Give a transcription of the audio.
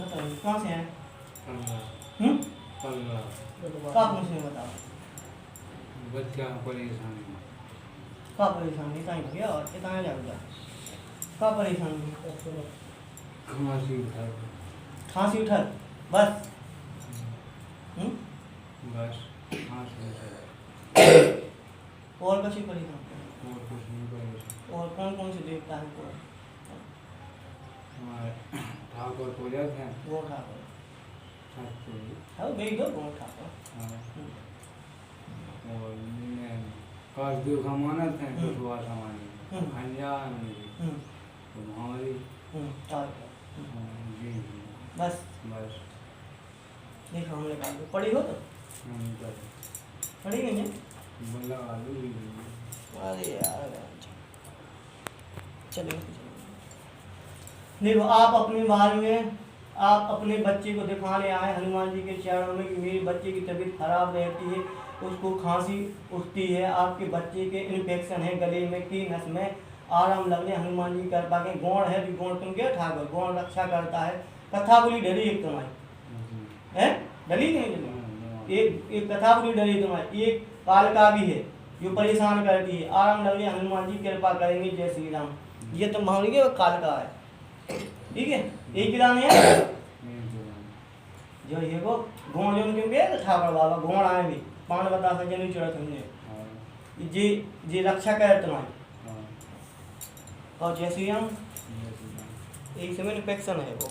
बताइए कहाँ से हैं? 15 का पूछने बताओ बच्चा परेशानी का परेशानी इतना ही भैया और इतना ही जाएगा का परेशानी खांसी उठा खांसी उठल बस बस खांसी उठा और कसी परेशान और कुछ नहीं परेशान। और कौन कौन से देवता हैं को हमारे ठाकुर पूजा हैं गौ ठाकुर ठाकुर है गई दो गौ ठाकुर और इनमें काशदेव का मानत है कुशवा समानी अनजान तुम्हारी जी बस बस देखो हमने कहा पढ़ी हो तो पढ़ी नहीं है बोला आलू अरे यार चलिए देखो आप अपने बारे में आप अपने बच्चे को दिखाने आए हनुमान जी के चरणों में कि मेरे बच्चे की तबीयत खराब रहती है, उसको खांसी उठती है, आपके बच्चे के इन्फेक्शन है गले में की नस में, आराम लगने हनुमान जी कृपा के गौण है जो गौण तुम क्या ठाकुर गौण रक्षा करता है। कथा बोली डरी एक तुम्हारी है डली नहीं डली एक कथा बोली डरी तुम्हारी एक कालका भी है जो परेशान करती है, आराम लगने हनुमान जी कृपा करेंगे जय श्री राम। ये तुम भावोगे कालका है ठीक है एक गिरा नहीं है जो ये को घोड़ जो क्यों गए ठाकुर बाबा घोड़ आए भी पान बता सके नहीं चढ़त हमने जी रक्षा करे तुम्हारी और जैसे हम एक समय इन्फेक्शन है वो